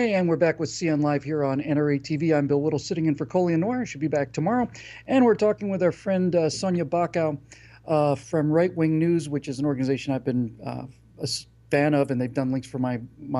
Hey, and we're back with CN Live here on NRATV. I'm Bill Whittle, sitting in for Colion. Should be back tomorrow. And we're talking with our friend Sonja Bochow from Right Wing News, which is an organization I've been a fan of, and they've done links for my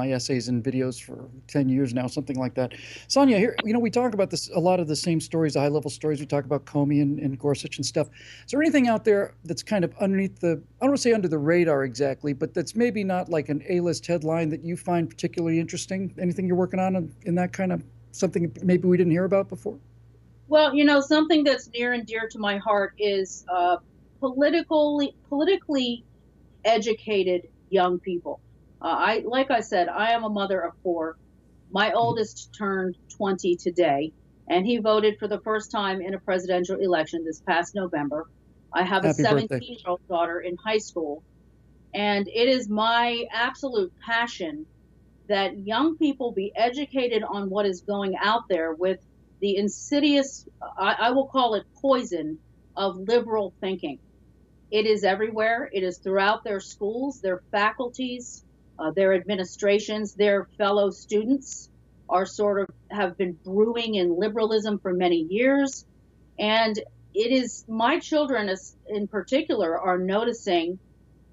essays and videos for 10 years now, something like that. Sonja, here, we talk about this, a lot of the same stories, the high-level stories. We talk about Comey and Gorsuch and stuff. Is there anything out there that's kind of underneath the, I don't want to say under the radar exactly, but that's maybe not like an A-list headline that you find particularly interesting? Anything you're working on in that kind of something maybe we didn't hear about before? Well, something that's near and dear to my heart is politically educated young people. Like I said, I am a mother of four. My oldest turned 20 today, and he voted for the first time in a presidential election this past November. I have a Happy birthday. 17-year-old daughter in high school, and it is my absolute passion that young people be educated on what is going out there with the insidious, I will call it poison, of liberal thinking. It is everywhere. It is throughout their schools, their faculties, their administrations, their fellow students are sort of have been brewing in liberalism for many years. And it is my children in particular are noticing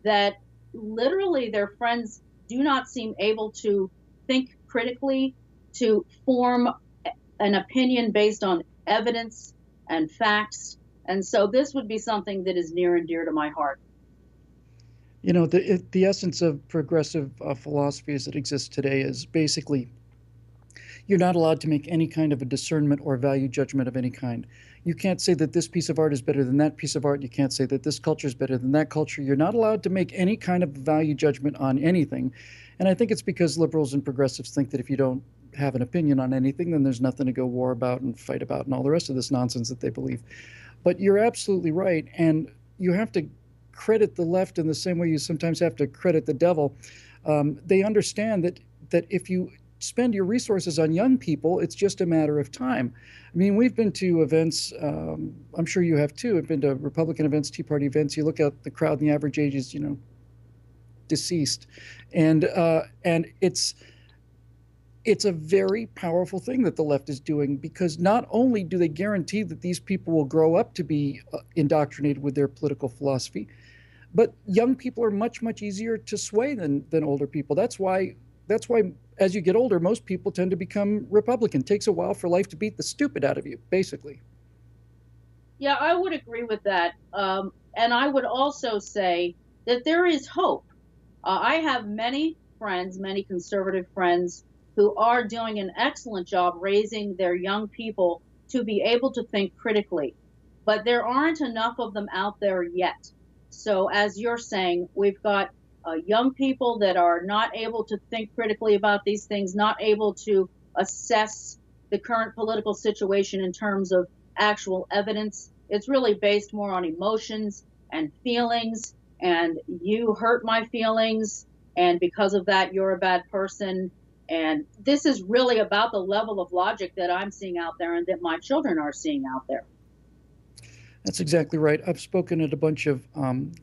that literally their friends do not seem able to think critically, to form an opinion based on evidence and facts. And so this would be something that is near and dear to my heart. The essence of progressive philosophies that exists today is basically you're not allowed to make any kind of a discernment or value judgment of any kind. You can't say that this piece of art is better than that piece of art. You can't say that this culture is better than that culture. You're not allowed to make any kind of value judgment on anything. And I think it's because liberals and progressives think that if you don't have an opinion on anything, then there's nothing to go war about and fight about and all the rest of this nonsense that they believe. But you're absolutely right. And you have to credit the left in the same way you sometimes have to credit the devil. They understand that if you spend your resources on young people, it's just a matter of time. I mean, we've been to events, I'm sure you have too. I've been to Republican events, Tea Party events. You look at the crowd and the average age is, deceased. And it's a very powerful thing that the left is doing, because not only do they guarantee that these people will grow up to be indoctrinated with their political philosophy, but young people are much, much easier to sway than older people. That's why as you get older, most people tend to become Republican. It takes a while for life to beat the stupid out of you, basically. Yeah, I would agree with that. And I would also say that there is hope. I have many friends, many conservative friends, who are doing an excellent job raising their young people to be able to think critically. But there aren't enough of them out there yet. So as you're saying, we've got young people that are not able to think critically about these things, not able to assess the current political situation in terms of actual evidence. It's really based more on emotions and feelings, and you hurt my feelings, and because of that, you're a bad person. And this is really about the level of logic that I'm seeing out there and that my children are seeing out there. That's exactly right. I've spoken at a bunch of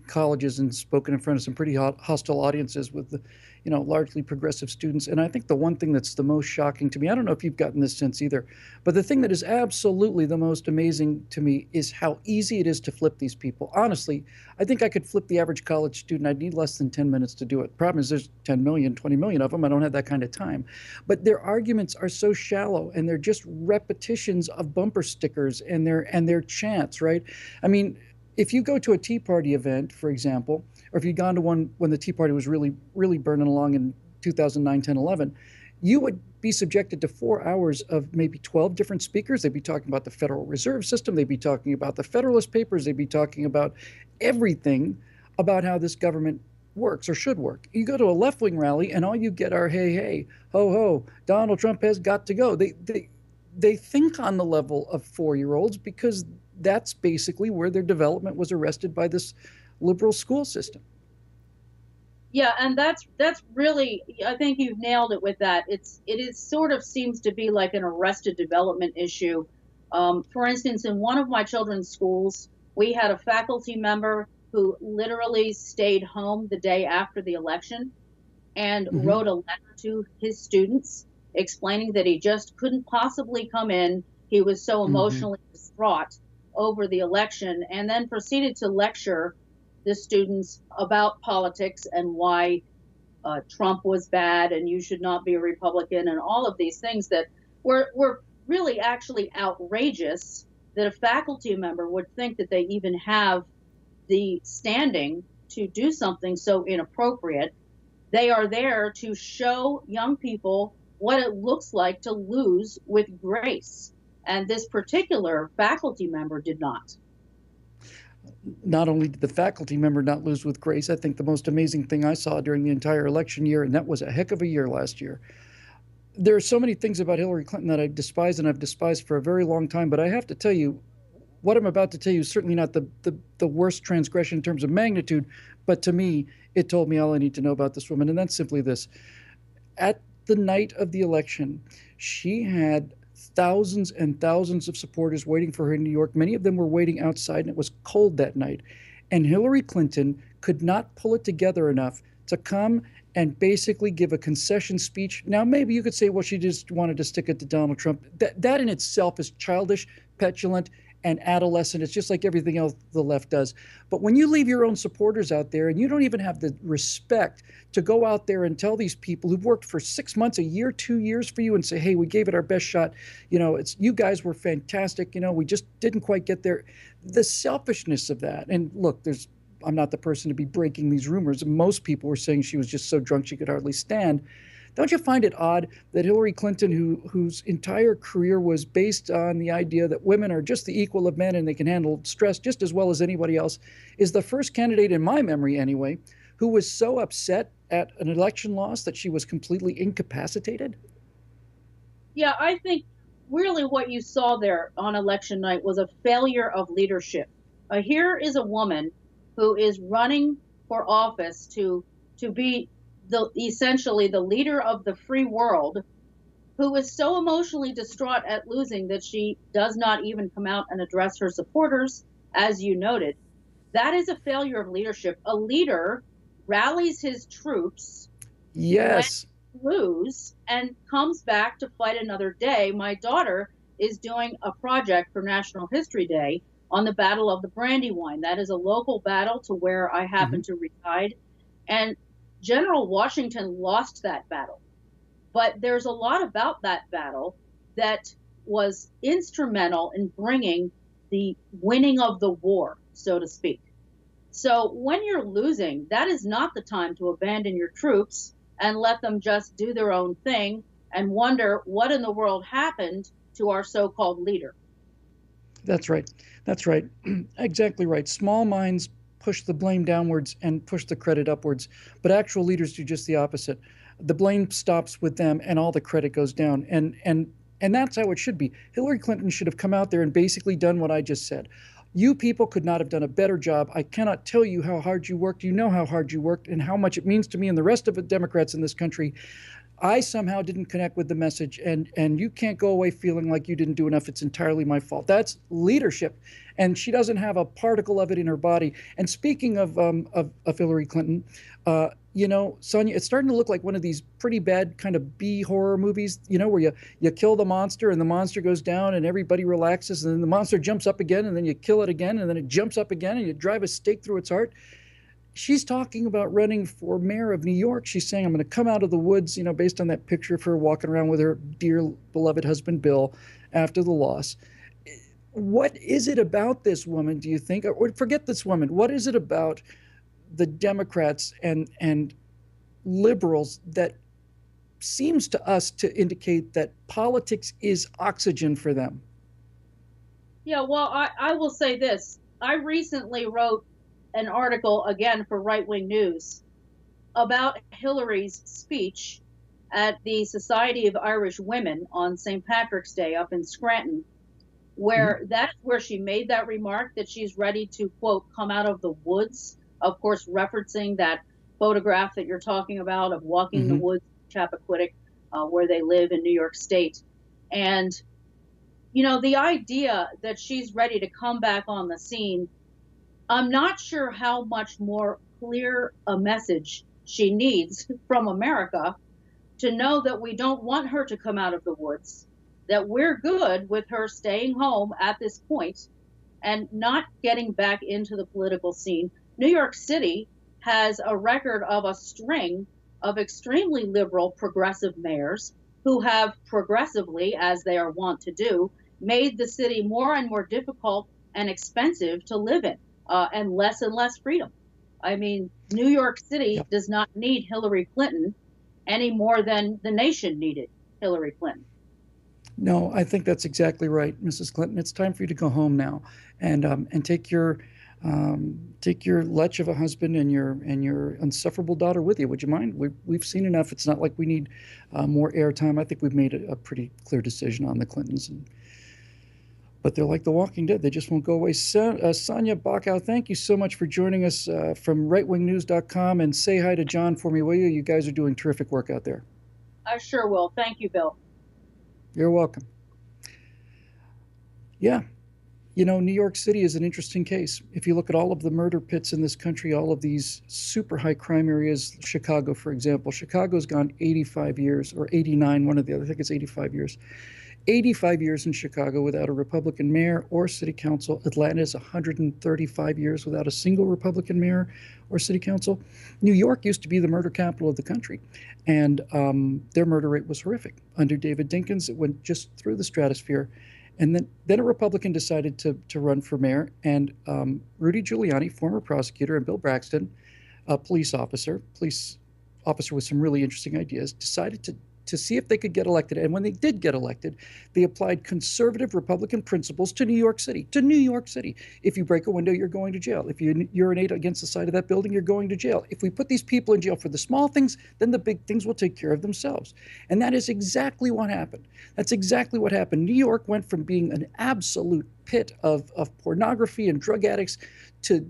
colleges and spoken in front of some pretty hostile audiences with, largely progressive students. And I think the one thing that's the most shocking to me, I don't know if you've gotten this sense either, but the thing that is absolutely the most amazing to me is how easy it is to flip these people. Honestly, I think I could flip the average college student. I'd need less than 10 minutes to do it. Problem is there's 10 million, 20 million of them. I don't have that kind of time. But their arguments are so shallow, and they're just repetitions of bumper stickers and their chants, right? I mean, if you go to a Tea Party event, for example, or if you'd gone to one when the Tea Party was really, really burning along in 2009, 10, 11, you would be subjected to 4 hours of maybe 12 different speakers. They'd be talking about the Federal Reserve System. They'd be talking about the Federalist Papers. They'd be talking about everything about how this government works or should work. You go to a left-wing rally, and all you get are, hey, hey, ho, ho, Donald Trump has got to go. They think on the level of 4-year-olds because that's basically where their development was arrested by this liberal school system. Yeah, and that's really, I think you've nailed it with that. It is sort of seems to be like an arrested development issue. For instance, in one of my children's schools, we had a faculty member who literally stayed home the day after the election and wrote a letter to his students explaining that he just couldn't possibly come in. He was so Hmm. emotionally distraught over the election, and then proceeded to lecture the students about politics and why Trump was bad and you should not be a Republican, and all of these things that were really actually outrageous, that a faculty member would think that they even have the standing to do something so inappropriate. They are there to show young people what it looks like to lose with grace. And this particular faculty member did not. Not only did the faculty member not lose with grace, I think the most amazing thing I saw during the entire election year, and that was a heck of a year last year. There are so many things about Hillary Clinton that I despise and I've despised for a very long time, but I have to tell you, what I'm about to tell you is certainly not the worst transgression in terms of magnitude, but to me, it told me all I need to know about this woman, and that's simply this. At the night of the election, she had thousands and thousands of supporters waiting for her in New York. Many of them were waiting outside, and it was cold that night. And Hillary Clinton could not pull it together enough to come and basically give a concession speech. Now, maybe you could say, well, she just wanted to stick it to Donald Trump. That in itself is childish, petulant, and adolescent. It's just like everything else the left does. But when you leave your own supporters out there and you don't even have the respect to go out there and tell these people who've worked for 6 months, a year, 2 years for you and say, hey, we gave it our best shot. It's you guys were fantastic. We just didn't quite get there. The selfishness of that. And look, I'm not the person to be breaking these rumors. Most people were saying she was just so drunk she could hardly stand. Don't you find it odd that Hillary Clinton, whose entire career was based on the idea that women are just the equal of men and they can handle stress just as well as anybody else, is the first candidate in my memory anyway, who was so upset at an election loss that she was completely incapacitated? Yeah, I think really what you saw there on election night was a failure of leadership. Here is a woman who is running for office to be essentially the leader of the free world, who is so emotionally distraught at losing that she does not even come out and address her supporters, as you noted. That is a failure of leadership. A leader rallies his troops when Yes. you lose and comes back to fight another day. My daughter is doing a project for National History Day on the Battle of the Brandywine. That is a local battle to where I happen Hmm. to reside. And General Washington lost that battle. But there's a lot about that battle that was instrumental in bringing the winning of the war, so to speak. So when you're losing, that is not the time to abandon your troops and let them just do their own thing and wonder what in the world happened to our so-called leader. That's right. That's right. Exactly right. Small minds push the blame downwards and push the credit upwards, but actual leaders do just the opposite. The blame stops with them, and all the credit goes down. And that's how it should be. Hillary Clinton should have come out there and basically done what I just said. You people could not have done a better job. I cannot tell you how hard you worked. You know how hard you worked and how much it means to me and the rest of the Democrats in this country. I somehow didn't connect with the message, and you can't go away feeling like you didn't do enough. It's entirely my fault. That's leadership, and she doesn't have a particle of it in her body. And speaking of Hillary Clinton, Sonja, it's starting to look like one of these pretty bad kind of B horror movies. Where you kill the monster and the monster goes down and everybody relaxes, and then the monster jumps up again, and then you kill it again, and then it jumps up again, and you drive a stake through its heart. She's talking about running for mayor of New York. She's saying, I'm going to come out of the woods, based on that picture of her walking around with her dear, beloved husband, Bill, after the loss. What is it about this woman, do you think? Or forget this woman. What is it about the Democrats and liberals that seems to us to indicate that politics is oxygen for them? Yeah, well, I will say this. I recently wrote an article again for Right Wing News about Hillary's speech at the Society of Irish Women on St. Patrick's Day up in Scranton, Mm-hmm. where that's where she made that remark that she's ready to, quote, come out of the woods, of course, referencing that photograph that you're talking about of walking in the Mm-hmm. woods in Chappaquiddick, where they live in New York State. And, the idea that she's ready to come back on the scene, I'm not sure how much more clear a message she needs from America to know that we don't want her to come out of the woods, that we're good with her staying home at this point and not getting back into the political scene. New York City has a record of a string of extremely liberal progressive mayors who have progressively, as they are wont to do, made the city more and more difficult and expensive to live in, and less freedom. I mean, New York City Yep. does not need Hillary Clinton any more than the nation needed Hillary Clinton. No, I think that's exactly right, Mrs. Clinton. It's time for you to go home now, and take your lech of a husband and your insufferable daughter with you. Would you mind? We've seen enough. It's not like we need more airtime. I think we've made a pretty clear decision on the Clintons, but they're like the Walking Dead. They just won't go away. Sonja Bochow, thank you so much for joining us from rightwingnews.com, and say hi to John for me, will you? You guys are doing terrific work out there. I sure will. Thank you, Bill. You're welcome. Yeah, New York City is an interesting case. If you look at all of the murder pits in this country, all of these super high crime areas, Chicago, for example, Chicago's gone 85 years or 89, one or the other. I think it's 85 years. 85 years in Chicago without a Republican mayor or city council. Atlanta is 135 years without a single Republican mayor or city council. New York used to be the murder capital of the country, and their murder rate was horrific. Under David Dinkins, it went just through the stratosphere. And then a Republican decided to run for mayor, and Rudy Giuliani, former prosecutor, and Bill Braxton, a police officer with some really interesting ideas, decided to see if they could get elected. And when they did get elected, they applied conservative Republican principles to New York City. To New York City. If you break a window, you're going to jail. If you urinate against the side of that building, you're going to jail. If we put these people in jail for the small things, then the big things will take care of themselves. And that is exactly what happened. That's exactly what happened. New York went from being an absolute pit of pornography and drug addicts to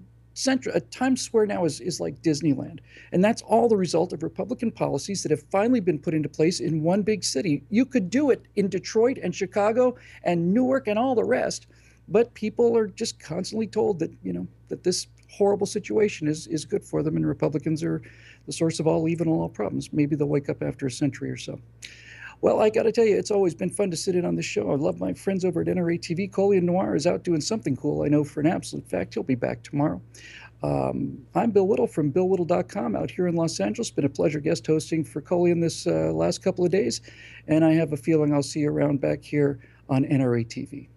Times Square now is like Disneyland. And that's all the result of Republican policies that have finally been put into place in one big city. You could do it in Detroit and Chicago and Newark and all the rest, but people are just constantly told that this horrible situation is good for them, and Republicans are the source of all evil and all problems. Maybe they'll wake up after a century or so. Well, I got to tell you, it's always been fun to sit in on this show. I love my friends over at NRATV. Colion is out doing something cool, I know for an absolute fact. He'll be back tomorrow. I'm Bill Whittle from BillWhittle.com out here in Los Angeles. Been a pleasure guest hosting for Colion this last couple of days, and I have a feeling I'll see you around back here on NRATV.